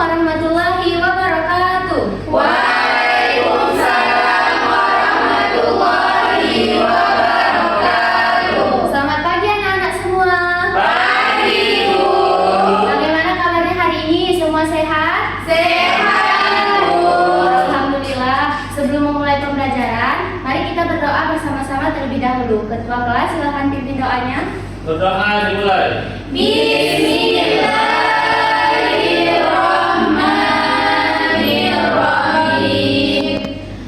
warahmatullahi wabarakatuh. Waalaikumsalam warahmatullahi wabarakatuh. Selamat pagi anak-anak semua. Pagi, Bu. Bagaimana kabarnya hari ini? Semua sehat? Sehat, Bu. Alhamdulillah. Sebelum memulai pembelajaran, mari kita berdoa bersama-sama terlebih dahulu. Ketua kelas silakan pimpin doanya. Berdoa dimulai. Bismillahirrahmanirrahim.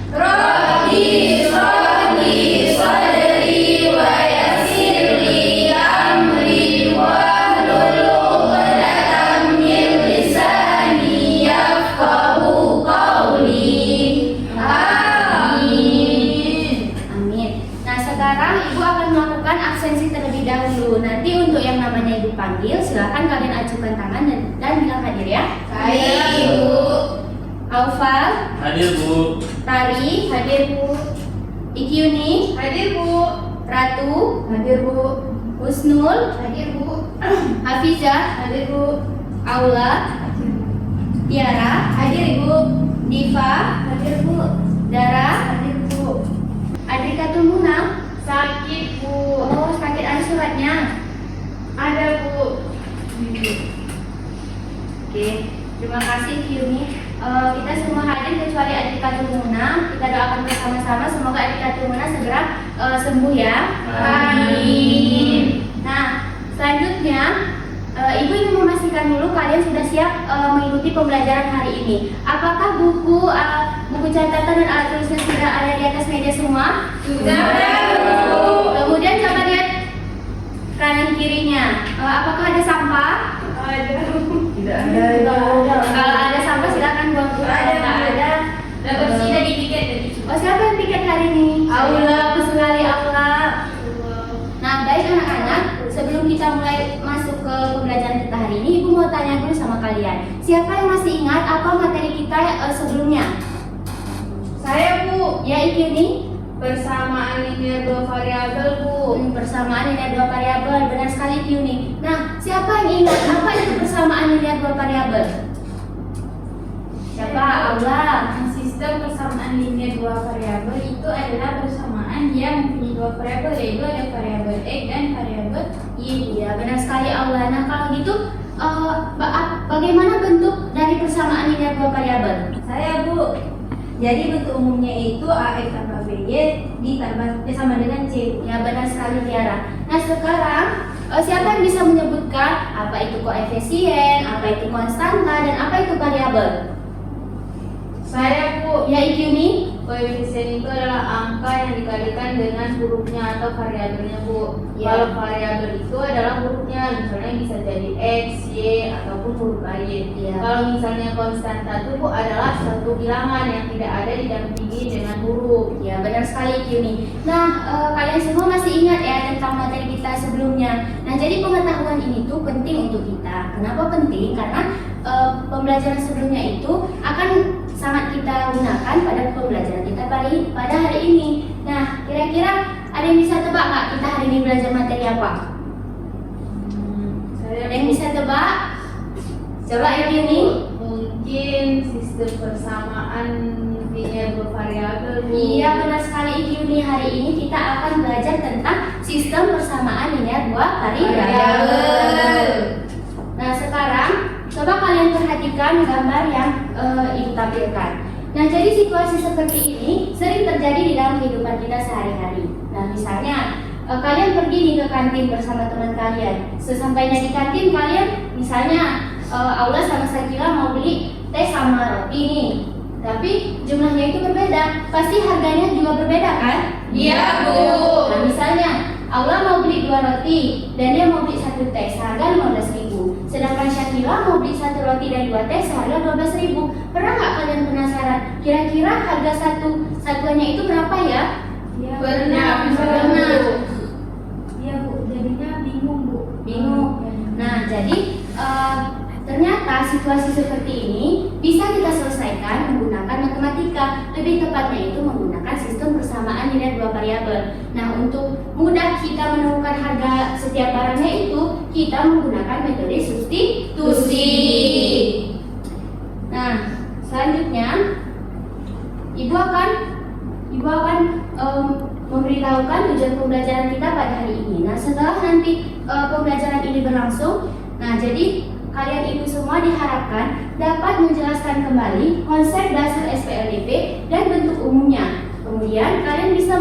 Rabbi shrahli sadri wa yassir li amri wahlul 'uqdatam min lisani yafqahu qawli. Amin. Amin. Nah, sekarang Ibu akan melakukan absensi terlebih dahulu. Nanti untuk yang namanya Ibu panggil, silakan kalian ajukan tangan dan bilang hadir ya. Baik, Bu. Aufal, Hadir, Bu. Tari, hadir Bu. Ikyuni, Hadir, Bu. Ratu, Hadir, Bu. Husnul, Hadir, Bu. Hafizah, Hadir, Bu. Aula, Tiara, Hadir, Ibu. Diva, Hadir, Bu. Dara, Hadir, Bu. Adrikatul Muna. Sakit, Bu. Oh, sakit, ada suratnya. Ada, Bu. Oke, terima kasih Kyuni. Kita semua hadir kecuali Adrikatul Muna. Kita doakan bersama-sama semoga Adrikatul Muna segera sembuh ya. Amin. Nah, selanjutnya Ibu ingin memastikan dulu kalian sudah siap mengikuti pembelajaran hari ini. Apakah buku catatan dan alat tulisnya sudah ada di atas meja semua? Sudah, Bu. Kemudian coba lihat kanan kirinya. Apakah ada sampah? Ada. Tidak Kalau ada sampah silakan buang dulu. Ada, Kalau nggak ada, Sudah dipiket tadi. oh siapa yang piket hari ini? Aula. Bagus sekali Aula. Nah, baik anak-anak, sebelum kita mulai masuk ke pembelajaran kita hari ini, Ibu mau tanya dulu sama kalian. Siapa yang masih ingat apa materi kita sebelumnya? Saya, Bu. Ya, ini Persamaan linear dua variabel, Bu. persamaan linear dua variabel. Benar sekali Kyuni. Nah, siapa yang ingat apa itu persamaan linear dua variabel? Siapa? Aula. Sistem persamaan linear dua variabel itu adalah persamaan yang mempunyai dua variabel, yaitu ada variabel x dan variabel y. Iya, benar sekali Aula. Nah, kalau gitu bagaimana bentuk dari persamaan linear dua variabel? Saya, Bu. Jadi bentuk umumnya itu ax tambah by ditambah sama dengan c. Ya, benar sekali Tiara. Nah, sekarang siapa yang bisa menyebutkan apa itu koefisien, apa itu konstanta, dan apa itu variabel? Saya, Bu. Ya, Ikyuni. Koefisien itu adalah angka yang dikalikan dengan hurufnya atau variabelnya, Bu. Ya. Kalau variabel itu adalah hurufnya, misalnya bisa jadi x, y, ataupun huruf lain. Ya. Kalau misalnya konstanta itu, Bu, adalah suatu bilangan yang tidak ada didampingi dengan huruf. Ya, benar sekali Ikyuni. Nah, kalian semua masih ingat ya tentang materi kita sebelumnya. Nah, jadi pengetahuan ini tuh penting untuk kita. Kenapa penting? Karena pembelajaran sebelumnya itu akan sangat kita gunakan pada pembelajaran kita pada hari ini. Nah, kira-kira ada yang bisa tebak nggak kita hari ini belajar materi apa? Ada yang bisa tebak? Coba Ikyuni. Mungkin sistem persamaan linear bervariabel, Bu. Iya, benar sekali Ikyuni. Hari ini kita akan belajar tentang sistem persamaan linear dua variabel. Nah, sekarang coba kalian perhatikan gambar yang Ibu tampilkan. Nah, jadi situasi seperti ini sering terjadi di dalam kehidupan kita sehari-hari. Nah, misalnya kalian pergi nih ke kantin bersama teman kalian. Sesampainya di kantin kalian misalnya Aula sama Sakila mau beli teh sama roti nih. Tapi jumlahnya itu berbeda. Pasti harganya juga berbeda kan? Iya, Bu. Nah, misalnya Aula mau beli 2 roti dan dia mau beli 1 teh seharga 15.000. Sedangkan Syakila mau beli 1 roti dan 2 teh seharga 12.000. Pernah nggak kalian penasaran? Kira-kira harga satuannya itu berapa ya? Iya, Pernah. Iya, Bu. Jadinya bingung, Bu. Bingung. Nah, jadi ternyata situasi seperti ini bisa kita selesaikan menggunakan matematika. Lebih tepatnya itu menggunakan sistem persamaan linear dua variabel. Nah, untuk mudah kita menemukan harga setiap barangnya itu, kita menggunakan metode substitusi. pembelajaran kita pada hari ini. Nah, setelah nanti pembelajaran ini berlangsung, nah jadi kalian ibu semua diharapkan dapat menjelaskan kembali konsep dasar SPLDP dan bentuk umumnya. Kemudian kalian bisa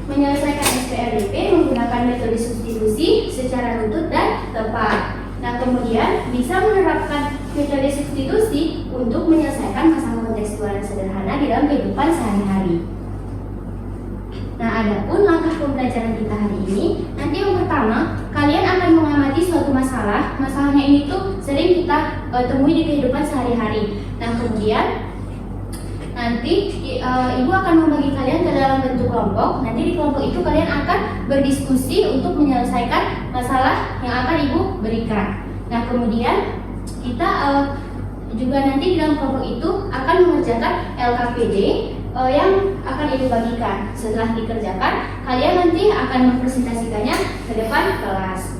menyelesaikan SPLDP menggunakan metode substitusi secara runtut dan tepat. Nah, kemudian bisa menerapkan metode substitusi untuk menyelesaikan masalah kontekstual sederhana di dalam kehidupan sehari-hari. Nah, adapun langkah pembelajaran kita hari ini, nanti yang pertama, kalian akan mengamati suatu masalah. Masalahnya ini tuh sering kita temui di kehidupan sehari-hari. Nah, kemudian nanti ibu akan membagi kalian ke dalam bentuk kelompok. Nanti di kelompok itu kalian akan berdiskusi untuk menyelesaikan masalah yang akan ibu berikan. Nah, kemudian kita juga nanti di dalam kelompok itu akan mengerjakan LKPD yang akan ibu bagikan. Setelah dikerjakan, kalian nanti akan mempresentasikannya ke depan kelas.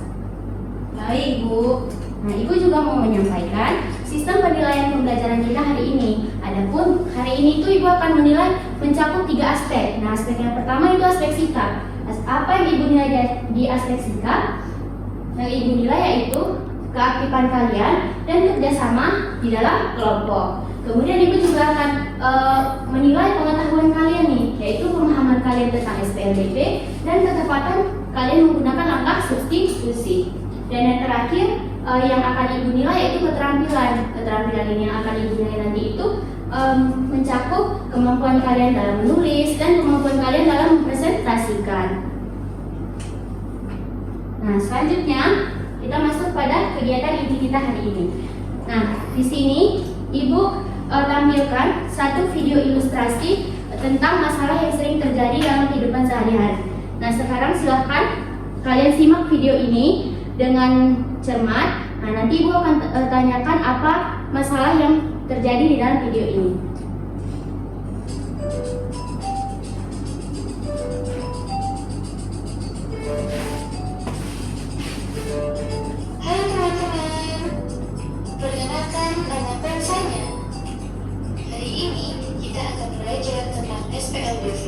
Baik, Bu. Nah, ibu juga mau menyampaikan sistem penilaian pembelajaran kita hari ini. Adapun hari ini tuh ibu akan menilai mencakup 3 aspek. Nah, aspek yang pertama itu aspek sikap. Apa yang ibu nilai di aspek sikap? Yang ibu nilai yaitu keaktifan kalian dan kerjasama di dalam kelompok. Kemudian ibu juga akan menilai pengetahuan kalian nih, yaitu pemahaman kalian tentang SPLDP dan ketepatan kalian menggunakan langkah substitusi. Dan yang terakhir yang akan ibu nilai yaitu keterampilan. Keterampilan ini yang akan ibu nilai nanti itu mencakup kemampuan kalian dalam menulis dan kemampuan kalian dalam mempresentasikan. Nah, selanjutnya kita masuk pada kegiatan inti kita hari ini. Nah, di sini ibu tampilkan satu video ilustrasi tentang masalah yang sering terjadi dalam kehidupan sehari-hari. Nah, sekarang silahkan kalian simak video ini dengan cermat. Nah, nanti ibu akan tanyakan apa masalah yang terjadi di dalam video ini. Hai teman-teman, perkenalkan nama saya. Hari ini kita akan belajar tentang SPLDV.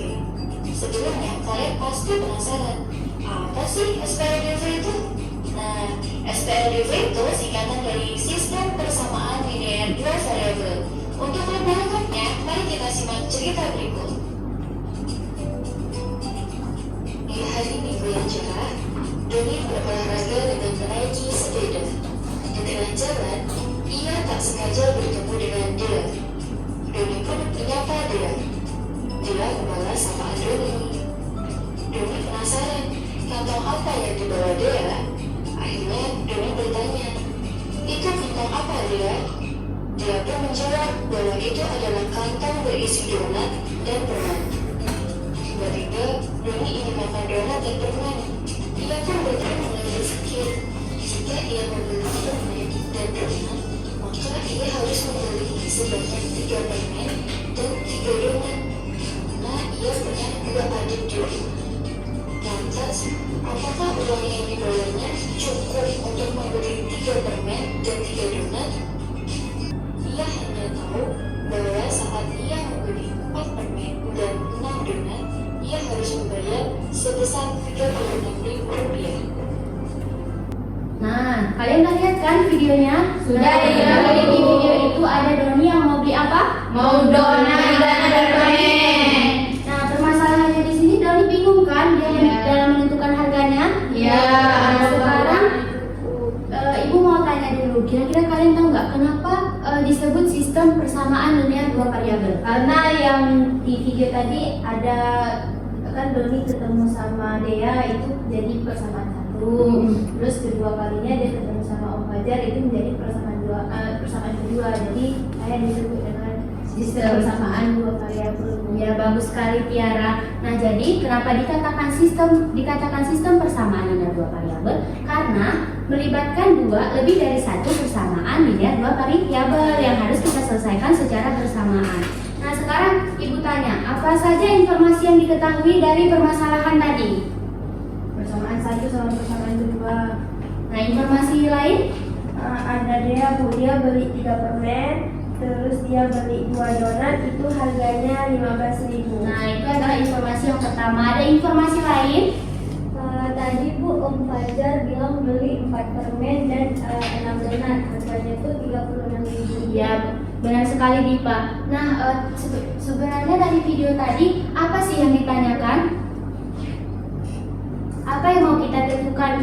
Sebelumnya kalian pasti penasaran, apa sih SPLDV itu? Nah, SPLDV itu singkatan dari Sistem Persamaan Linear Dua Variabel. Untuk lebih lengkapnya, mari kita simak cerita berikut. Di hari Minggu yang cerah, Doni berolahraga dengan menaiki sepeda. Di tengah jalan, ia tak sengaja bertemu dengan Dea. Doni pun menyapa Dea. Dea membalas sapaan Doni. Doni penasaran, kantong apa yang dibawa Dea? Akhirnya Doni bertanya, itu kantong apa Dea? Dia pun menjawab bahwa itu adalah kantong berisi donat dan permen. Tiba-tiba Doni ingin makan donat dan permen. Ia pun mulai berpikir, jika ia membeli permen dan donat, maka ia harus membeli sebanyak 3 permen dan 3 donat. Nah, ia punya 2 adik Doni. Lantas, apakah uang yang dibawanya cukup untuk membeli 3 permen dan 3 donat? Ia hanya tahu bahwa saat ia membeli 4 permen dan 6 donat, ia harus membayar sebesar Rp36.000. Nah, kalian udah lihat kan videonya? Sudah, Nah, iya, kalian di Bu. video itu ada Doni yang mau beli apa? Mau donat dan ada permen. Nah, permasalahannya di sini Doni bingung kan dia Iya. dalam menentukan harganya? Iya. Nah, sekarang ibu mau tanya dulu, kira-kira kalian tahu nggak kenapa disebut sistem persamaan linear dua variabel? Karena yang di video tadi ada kan Doni ketemu sama Dea itu jadi persamaan satu. Terus kedua kalinya dia ketemu sama Om Fajar itu menjadi persamaan kedua. Jadi saya disebut dengan sistem persamaan dua variabel. Ya, bagus sekali Tiara. Nah, jadi kenapa dikatakan sistem persamaan linear dua variabel? Karena melibatkan lebih dari satu persamaan linear dua variabel yang harus kita selesaikan secara bersamaan. Nah, sekarang ibu tanya, apa saja informasi yang diketahui dari permasalahan tadi? Persamaan satu sama persamaan kedua. Nah, informasi lain? Ada dia beli 3 permen, terus dia beli 2 donat, itu harganya 15.000. Nah, itu adalah informasi yang pertama. Ada informasi lain? Tadi Bu Om Fajar bilang beli 4 permen dan 6 donat. Harganya tuh 36.000. Iya, benar sekali Dipa. Nah, sebenarnya dari video tadi apa sih yang ditanyakan? Apa yang mau kita tentukan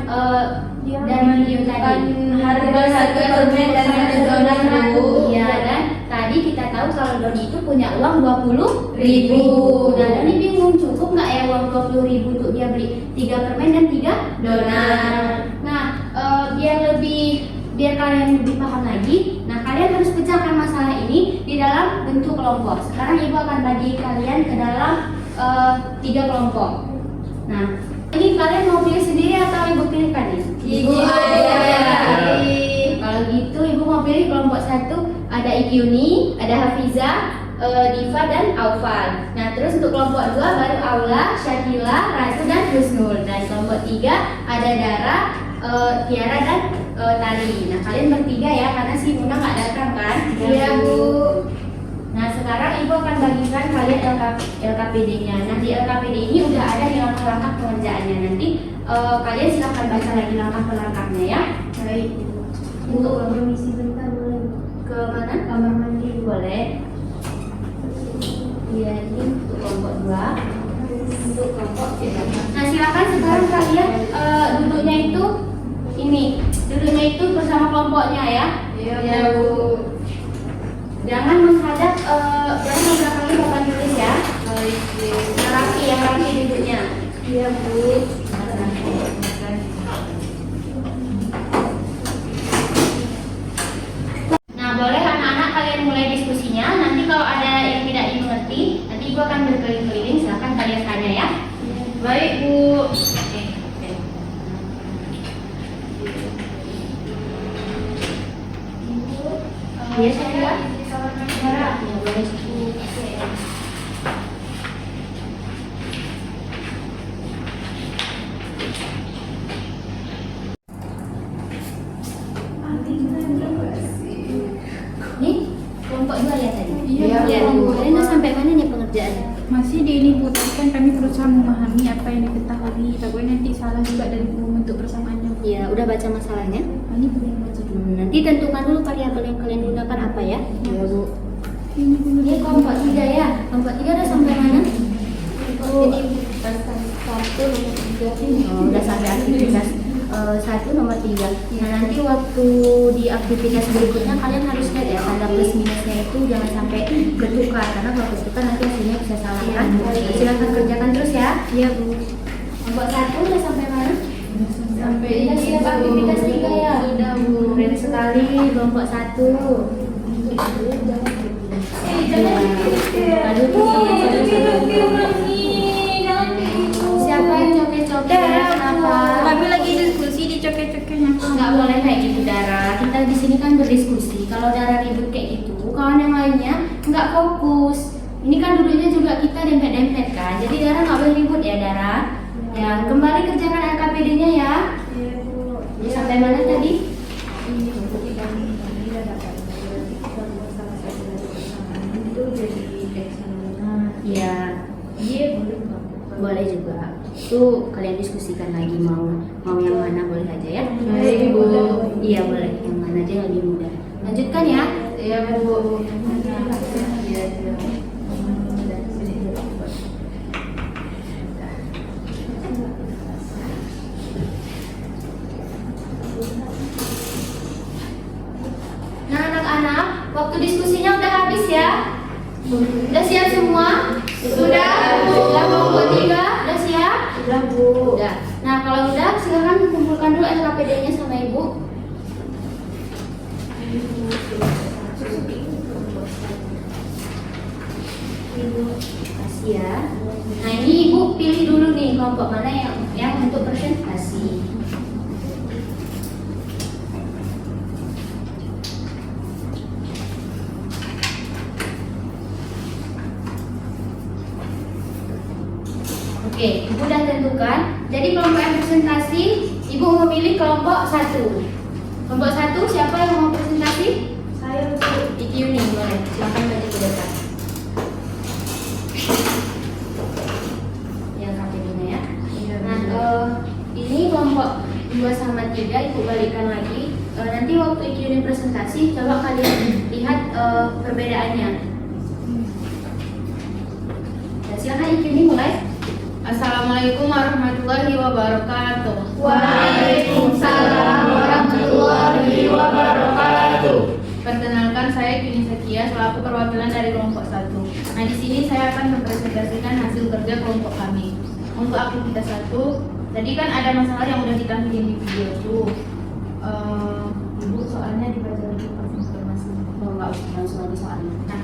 dari video tadi? Harga permen dan harga donat Bu. Iya, dan tadi kita tahu kalau Doni itu punya uang 20.000. Nah, Doni bingung cukup nggak ya uang 20.000 untuk dia beli 3 permen dan 3 donat. Nah, biar kalian lebih paham lagi, nah kalian harus pecahkan masalah ini di dalam bentuk kelompok. Sekarang Ibu akan bagi kalian ke dalam 3 kelompok. Nah, ini kalian mau pilih sendiri atau Ibu pilihkan nih? Ibu aja. Kalau gitu Ibu mau pilih kelompok 1 ada Ikyuni, ada Hafiza, Diva dan Aufal. Nah, terus untuk kelompok 2 baru Aula, Syakila, Ratu dan Husnul. Dan kelompok 3 ada Dara, Tiara dan Tali. Nah, kalian bertiga ya karena si Muna nggak datang kan? Iya Bu. Nah, sekarang Ibu akan bagikan kalian LKPD-nya. Nah, di LKPD ini udah ada di langkah-langkah pengerjaannya. Nanti kalian silahkan baca lagi langkah-langkahnya ya. Baik. Untuk permisi bentar boleh Bu? Ke mana? Kamar mandi. Boleh. Iya, ini untuk kelompok 2. Untuk kelompok 3. Nah, silakan sekarang kalian duduknya itu duduknya itu bersama kelompoknya ya. Iya Bu. Jangan menghadap belakangnya Bapak tulis ya. Baik Bu. Yang rapi duduknya. Iya Bu. Nah, boleh anak-anak kalian mulai diskusinya. Nanti kalau ada yang tidak dimengerti, nanti Ibu akan berkeliling-keliling. Silakan kalian tanya ya. Baik Bu. Oke. Iya, saya. Ya, boleh. Nih, kelompok 2 ya tadi? Iya, Bu. Kalian udah sampai mana nih pengerjaannya? Masih di ini Bu, tapi kan kami berusaha memahami apa yang diketahui. Takutnya nanti salah juga dari membentuk persamaannya. Iya, udah baca masalahnya? Ini belum baca dulu. Nanti tentukan dulu variabel yang kalian gunakan apa ya? Iya, Bu. Ini dulu. Ini kelompok 3 ya? Kelompok 3 udah sampai mana? Jadi pasal 1 nomor 3. Oh, udah sampai aktivitas 1 nomor 3. Nah, nanti waktu di aktivitas berikutnya kalian harus lihat ya tanda plus minusnya itu jangan sampai bertukar karena kalau bertukar nanti hasilnya bisa salah kan. Silakan kerjakan terus ya. Iya Bu. Kelompok 1 udah sampai mana? Sampai Udah siap aktivitas 3 ya? Sudah Bu. Keren sekali kelompok 1. Aduh, siapa yang coket-coket? Kenapa? Kami lagi diskusi di coket-coketnya. Nggak boleh kayak gitu Dara. Kita di sini kan berdiskusi. Kalau Dara ribut kayak gitu, kawan yang lainnya nggak fokus. Ini kan duduknya juga kita dempet-dempet kan. Jadi Dara nggak boleh ribut ya Dara. Ya, kembali kerjakan LKPD-nya ya. Iya Bu. Ya, sampai mana tadi? Iya. Iya boleh. Boleh juga. Tuh kalian diskusikan lagi mau yang mana boleh aja ya. Baik Bu. Iya boleh. Yang mana aja yang lebih mudah. Lanjutkan ya. Iya Bu. Nah anak-anak, waktu diskusinya udah habis ya. Udah siap semua? Sudah. Sudah kelompok 3? Udah siap? Sudah Bu. Udah. Nah kalau udah silakan kumpulkan dulu LKPD-nya sama Ibu. Kasih ya. Nah ini Ibu pilih dulu nih kelompok mana yang untuk presentasi. Oke, Ibu udah tentukan. Jadi kelompok yang presentasi, Ibu memilih kelompok 1. Kelompok 1 siapa yang mau presentasi? Saya Bu. Ikyuni, boleh. Silakan baca ke depan. Yang KPD-nya ya. Nah, 3 Ibu balikkan lagi. Nanti waktu IQ ini presentasi, coba kalian lihat perbedaannya. Nah, silakan IQ ini mulai. Assalamualaikum warahmatullahi wabarakatuh. Waalaikumsalam warahmatullahi wabarakatuh. Perkenalkan, saya Kini Sekia selaku perwakilan dari kelompok 1. Nah, di sini saya akan mempresentasikan hasil kerja kelompok kami. Untuk aktivitas 1, tadi kan ada masalah yang udah ditampilin di video tuh. Ibu soalnya dibaca lagi pas informasi. Enggak usah langsung aja soalnya. Nah,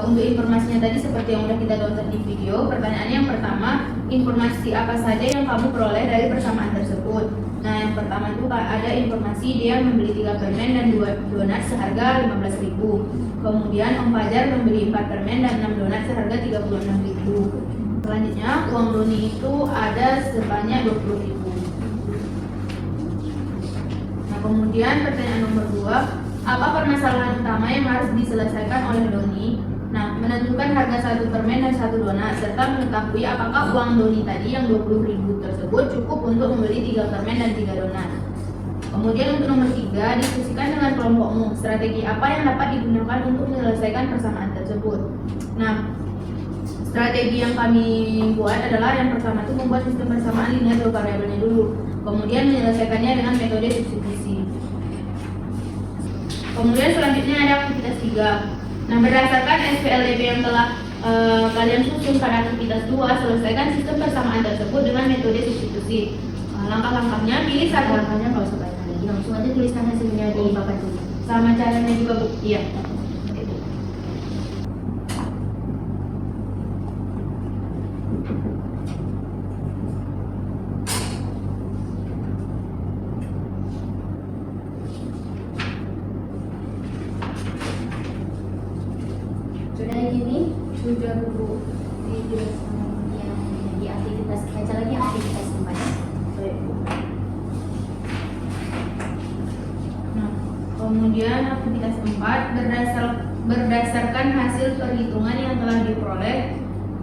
untuk informasinya tadi seperti yang udah kita download di video. Pertanyaannya yang pertama, informasi apa saja yang kamu peroleh dari persamaan tersebut? Nah, yang pertama itu ada informasi dia membeli 3 permen dan 2 donat seharga 15.000. Kemudian Om Fajar membeli 4 permen dan 6 donat seharga 36.000. Selanjutnya, uang doni itu ada sebanyak 20.000. Nah, kemudian pertanyaan nomor 2, apa permasalahan utama yang harus diselesaikan oleh doni? Nah, menentukan harga 1 permen dan 1 donat, serta mengetahui apakah uang doni tadi yang 20.000 tersebut cukup untuk membeli 3 permen dan 3 donat. Kemudian untuk nomor 3, diskusikan dengan kelompokmu strategi apa yang dapat digunakan untuk menyelesaikan persamaan tersebut. Nah, strategi yang kami buat adalah yang pertama itu membuat sistem persamaan linear dua variabelnya dulu, kemudian menyelesaikannya dengan metode substitusi. Kemudian selanjutnya ada aktivitas 3. Nah, berdasarkan SPLDB yang telah kalian susun pada aktivitas 2, selesaikan sistem persamaan tersebut dengan metode substitusi. Langkah-langkahnya, pilih satu. Langkahnya nggak usah banyak lagi, langsung aja tuliskan hasilnya di papan tulis. Sama caranya juga, Bu. Iya. Sudah gini? Sudah, Bu. Yang di aktivitas, baca lagi aktivitas 4 ya. Nah, kemudian aktivitas 4, berdasarkan hasil perhitungan yang telah diperoleh,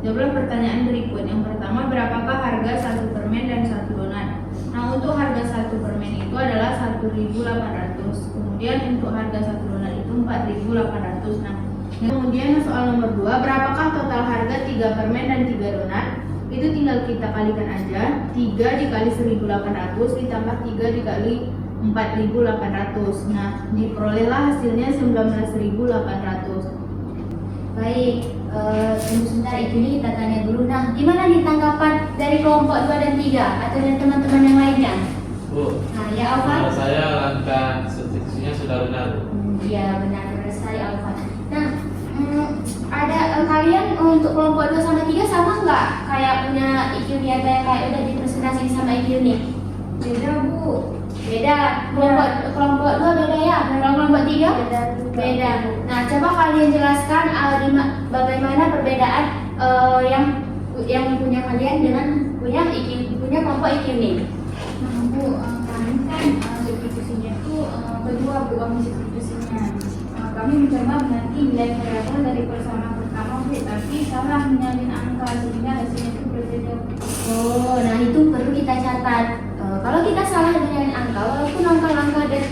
jawablah pertanyaan berikut. Yang pertama, berapakah harga 1 permen dan 1 donat? Nah, untuk harga 1 permen itu adalah 1.800. Kemudian untuk harga 1 donat itu 4.800. Nah, kemudian soal nomor 2, berapakah total harga 3 permen dan 3 donat? Itu tinggal kita kalikan aja. 3 dikali 1.800 ditambah 3 dikali 4.800. Nah, diperolehlah hasilnya 19.800. Baik, tunggu sebentar, ini kita tanya dulu. Nah, gimana nih tanggapan dari kelompok 2 dan 3 atau dari teman-teman yang lainnya? Bu, Nah, ya Alfa? menurut saya langkah substitusinya sudah benar, Bu. Iya, benar sekali Alfa. Nah, ada kalian untuk kelompok 2 sama 3 sama nggak? Kayak punya IQ niaga yang kayak udah dipresentasiin sama IQ nih? Beda, Bu. Beda. Kelompok 2 beda ya? Kalau kelompok 3? Beda. Nah, coba kalian jelaskan bagaimana perbedaan yang punya kalian dengan punya kelompok IQ nih. Nah, Bu, kami kan substitusinya itu kedua, Bu, kami substitusinya. Kami mencoba mengganti nilai variabel dari persamaan pertama, Bu, tapi salah menyalin angka sehingga hasilnya itu berbeda. Oh, nah itu perlu kita catat. Kalau kita salah menyalin angka, walaupun langkah-langkah dan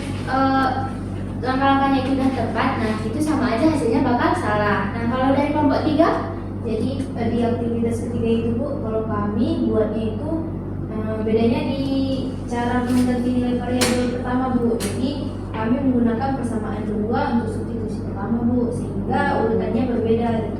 langkah-langkahnya itu sudah tepat, nah itu sama aja hasilnya bakal salah. Nah, kalau dari kelompok 3, Jadi di aktivitas ketiga itu, Bu, kalau kami buatnya itu bedanya di cara mengganti nilai variabel pertama, Bu. Jadi kami menggunakan persamaan kedua untuk substitusi pertama, Bu, sehingga urutannya berbeda,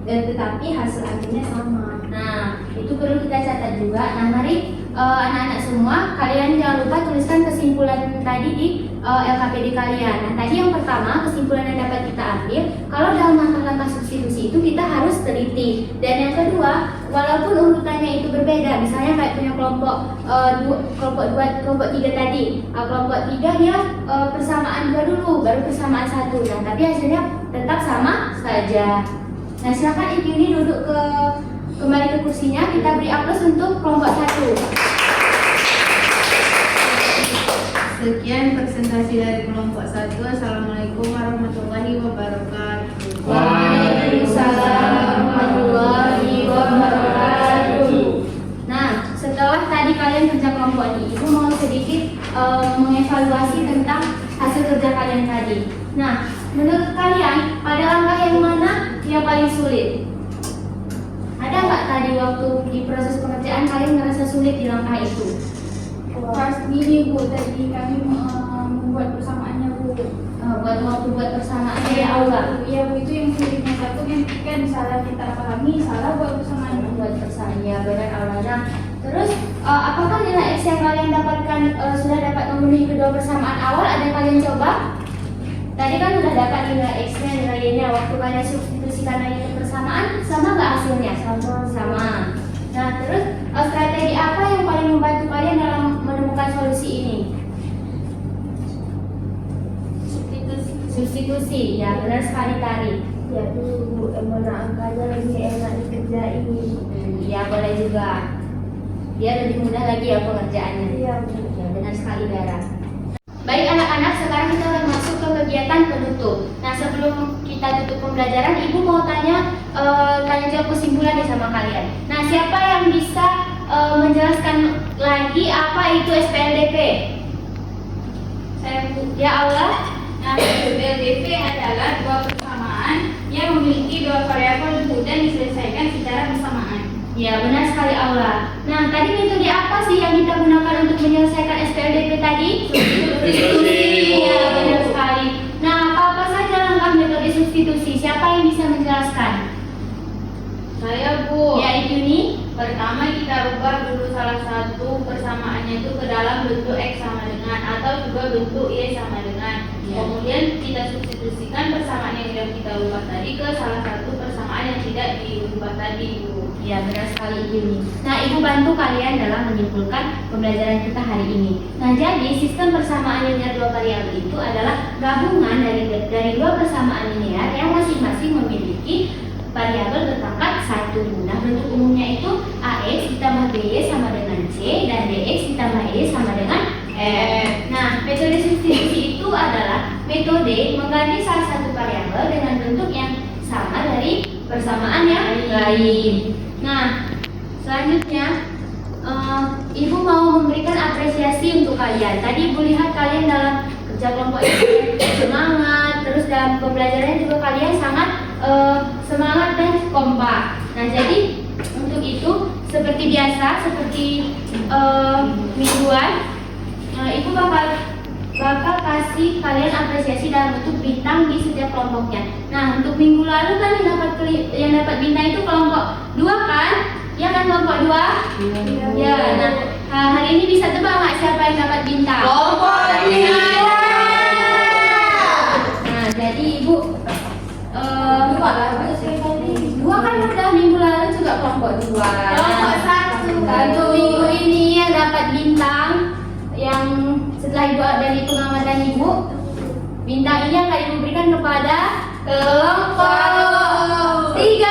tetapi hasil akhirnya sama. nah itu perlu kita catat juga. Nah, mari anak-anak semua, kalian jangan lupa tuliskan kesimpulan tadi di LKPD kalian. Nah, tadi yang pertama, kesimpulan yang dapat kita ambil, kalau dalam langkah-langkah substitusi itu kita harus teliti. Dan yang kedua, walaupun urutannya itu berbeda, misalnya kayak punya kelompok 2, kelompok 3 tadi, kelompok 3 dia persamaan 2 dulu, baru persamaan 1. Nah, tapi hasilnya tetap sama saja. Nah, silakan Ibu ini duduk kembali ke kursinya. Kita beri aplaus untuk kelompok 1. Sekian presentasi dari kelompok 1. Assalamualaikum warahmatullahi wabarakatuh. Waalaikumsalam warahmatullahi wabarakatuh. Nah, setelah tadi kalian kerja kelompok ini, Ibu mau sedikit mengevaluasi tentang hasil kerja kalian tadi. Nah, menurut kalian pada langkah yang mana yang paling sulit? Ada nggak tadi waktu di proses pengerjaan kalian ngerasa sulit di langkah itu? Pas gini Bu, tadi kami membuat persamaannya Bu. Buat persamaan dari aula. Iya Bu, itu yang sulitnya. Satu kan salah kita pahami, salah buat persamaan. Buat persamaan ya benar aula. Nah, terus apakah nilai X yang kalian dapatkan sudah dapat memenuhi kedua persamaan awal? Ada yang kalian coba? Tadi kan udah dapat nilai X-nya, nilai Y-nya. Waktu kalian substitusikan lagi ke persamaan, sama nggak hasilnya? Sama. Nah, terus strategi apa yang paling membantu kalian dalam menemukan solusi ini? Substitusi, ya benar sekali Tari. Ya tuh Bu, mana angkanya lebih enak dikerjain. Ya boleh juga. Biar lebih mudah lagi ya pengerjaannya. Iya Bu. Ya benar sekali Dara. Baik anak-anak, sekarang kita akan masuk ke kegiatan penutup. Nah sebelum kita tutup pembelajaran, Ibu mau tanya jawab kesimpulan nih sama kalian. Nah siapa yang bisa menjelaskan lagi apa itu SPLDP? Saya Bu. Ya Allah. Nah, SPLDP adalah dua persamaan yang memiliki dua variabel dan diselesaikan secara bersamaan. Ya benar sekali Aula. Nah tadi metode apa sih yang kita gunakan untuk menyelesaikan SPLDP tadi? Substitusi. Ya benar sekali. Nah apa saja langkah metode substitusi? Siapa yang bisa menjelaskan? Saya Bu. Ya itu nih. Pertama kita rubah dulu salah satu persamaannya itu ke dalam bentuk X sama dengan atau juga bentuk Y sama dengan. Ya. Kemudian kita substitusikan persamaan yang sudah kita ubah tadi ke salah satu persamaan yang tidak diubah tadi Bu. Ya benar sekali Yuni. Nah Ibu bantu kalian dalam menyimpulkan pembelajaran kita hari ini. Nah jadi sistem persamaan linear dua variabel itu adalah gabungan dari dua persamaan linear yang masing-masing memiliki variabel berpangkat 1. Nah bentuk umumnya itu AX ditambah BY sama dengan C dan DX ditambah Y sama dengan F. Nah metode substitusi itu adalah metode mengganti salah satu variabel dengan bentuk yang sama dari persamaan yang lain. Nah selanjutnya Ibu mau memberikan apresiasi untuk kalian. Tadi Ibu lihat kalian dalam kerja kelompok itu semangat, terus dalam pembelajarannya juga kalian sangat semangat dan kompak. Nah jadi untuk itu seperti biasa, seperti mingguan, Ibu bakal kasih kalian apresiasi dalam bentuk bintang di setiap kelompoknya. Nah untuk minggu lalu kan yang dapat bintang itu kelompok 2 kan? Ya kan kelompok 2? Ya. Nah hari ini bisa tebak nggak siapa yang dapat bintang? Kelompok 3. Nah jadi Ibu dua kan udah minggu lalu juga kelompok 2. Kelompok 1. Untuk minggu ini yang dapat bintang yang setelah Ibu dari pengamatan Ibu, bintang ini akan Ibu berikan kepada kelompok 3.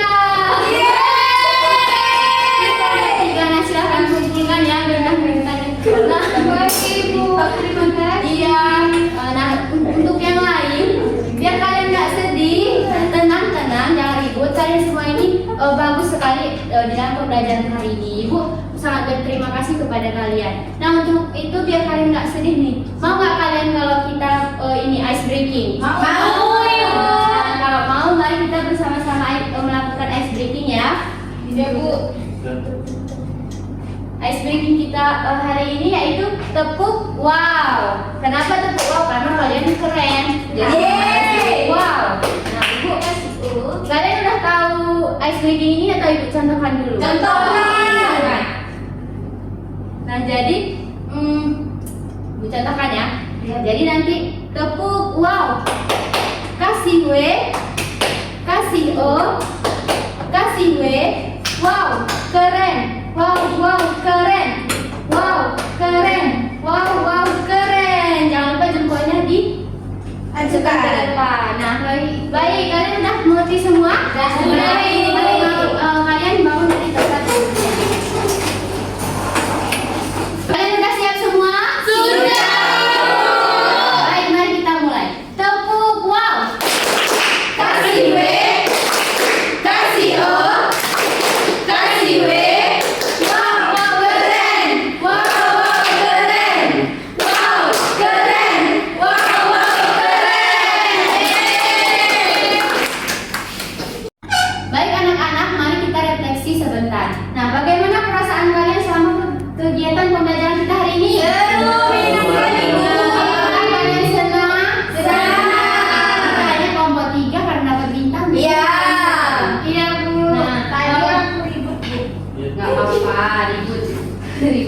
Nah silahkan kumpulkan ya bintang-bintangnya. Nah baik Ibu, terima kasih. Iya. Nah untuk yang lain, biar kalian nggak sedih, tenang, jangan ribut. Kalian semua ini bagus sekali di dalam pembelajaran hari ini. Ibu sangat berterima kasih kepada kalian. Nah untuk itu biar kalian nggak sedih nih, mau nggak kalian kalau kita ini ice breaking? Mau. Nah, kalau mau mari kita bersama-sama melakukan ice breaking ya. Iya Bu. Ice breaking kita hari ini yaitu tepuk wow. Kenapa tepuk wow? Karena kalian keren. Jadi tepuk wow. Nah Ibu kalian udah tahu ice breaking ini atau Ibu contohkan dulu? Contohkan. Nah jadi Ibu contohkan ya. Jadi nanti tepuk wow. Kasih W, kasih O, kasih W. Wow, keren. Wow, keren. Wow, keren. Wow, keren. Jangan lupa jempolnya di ajukan ke depan. Nah, baik. Kalian udah mengerti semua? Sudah. Kalian bangun dari tempat duduknya. Kalian udah siap semua? Sudah. Baik, mari kita mulai. Tepuk wow. Kasih W, kasih O, kasih W. Wow, keren. Wow, keren. Wow,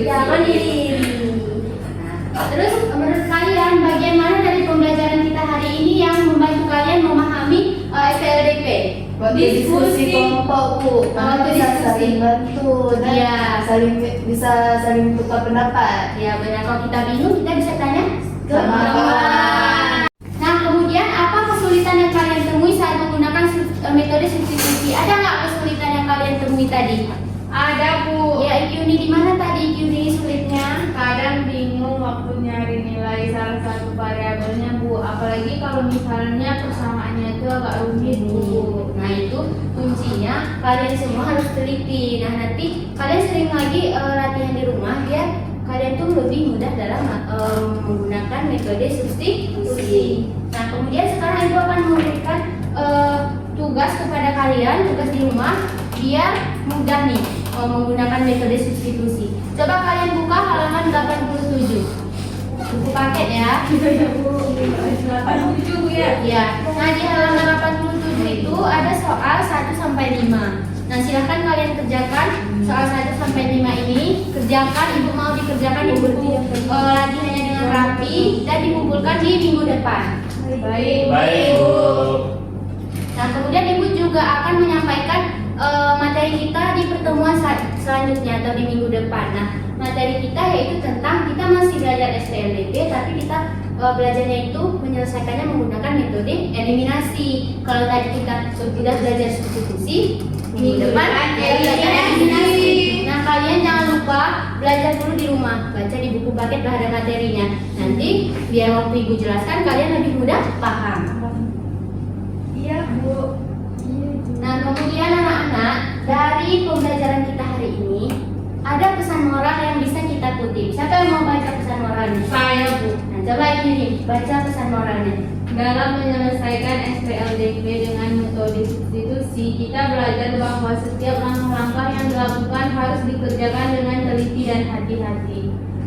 Ya, mandiri. Nah, terus menurut kalian bagian mana dari pembelajaran kita hari ini yang membantu kalian memahami SPLDP? Diskusi kelompok Bu, karena bisa saling bantu dan Iya. bisa saling tukar pendapat. Ya benar, kalau kita bingung kita bisa tanya ke Sama teman. Nah kemudian apa kesulitan yang kalian temui saat menggunakan metode substitusi? Ada nggak kesulitan yang kalian temui tadi? Ada Bu. Ya Yuni, di mana tadi Yuni sulitnya? Kadang bingung waktu nyari nilai salah satu variabelnya Bu, apalagi kalau misalnya persamaannya itu agak rumit Bu. Nah itu kuncinya kalian semua harus teliti. Nah nanti kalian sering lagi latihan di rumah biar kalian tuh lebih mudah dalam menggunakan metode substitusi. Nah kemudian sekarang Ibu akan memberikan tugas kepada kalian, tugas di rumah biar mudah nih menggunakan metode substitusi. Coba kalian buka halaman 87. Buku paket ya. Ya. Nah, di halaman 87 itu ada soal 1 sampai 5. Nah, silahkan kalian kerjakan soal 1 sampai 5 ini. Kerjakan, Ibu mau dikerjakan di buku latihannya dengan rapi dan dikumpulkan di minggu depan. Baik. Baik, Bu. Nah, kemudian Ibu juga akan menyampaikan materi kita di pertemuan selanjutnya atau di minggu depan. Nah, materi kita yaitu tentang kita masih belajar SPLDP, tapi kita belajarnya itu menyelesaikannya menggunakan metode eliminasi. Kalau tadi kita sudah belajar substitusi, minggu depan belajar eliminasi. Nah, kalian jangan lupa belajar dulu di rumah, baca di buku paket ada materinya. Nanti biar waktu Ibu jelaskan kalian lebih mudah paham. Iya Bu. Nah, kemudian anak-anak, dari pembelajaran kita hari ini ada pesan moral yang bisa kita kutip. Siapa yang mau baca pesan moralnya? Saya Bu. Nah, coba ini baca pesan moralnya. Dalam menyelesaikan SPLDP dengan metode substitusi, kita belajar bahwa setiap langkah-langkah yang dilakukan harus dikerjakan dengan teliti dan hati-hati.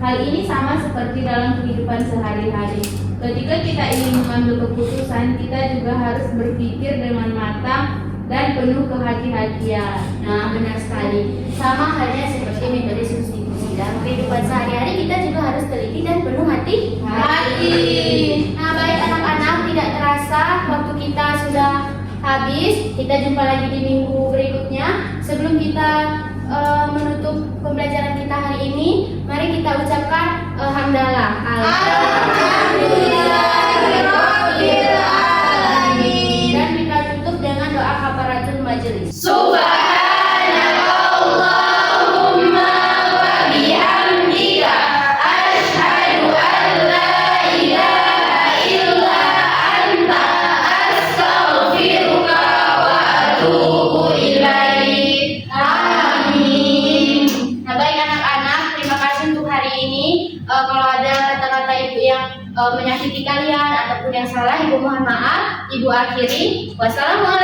Hal ini sama seperti dalam kehidupan sehari-hari. Ketika kita ingin mengambil keputusan, kita juga harus berpikir dengan matang dan penuh kehati-hatian. Nah, benar sekali. Sama halnya seperti metode substitusi. Dalam kehidupan sehari-hari kita juga harus teliti dan penuh hati-hati. Nah, baik anak-anak, tidak terasa waktu kita sudah habis. Kita jumpa lagi di minggu berikutnya. Sebelum kita menutup pembelajaran kita hari ini, mari kita ucapkan hamdalah. Alhamdulillahirobbilalamin. Dan kita tutup dengan doa kafaratul majelis. Subhanakallahumma wa bihamdika asyhadu an la ilaha illa anta astaghfiruka wa atubu ilaik. Amin. Nah, baik anak-anak, terima kasih untuk hari ini. Kalau ada kata-kata Ibu yang menyakiti kalian ataupun yang salah, Ibu mohon maaf. Ibu akhiri. Wassalamualaikum.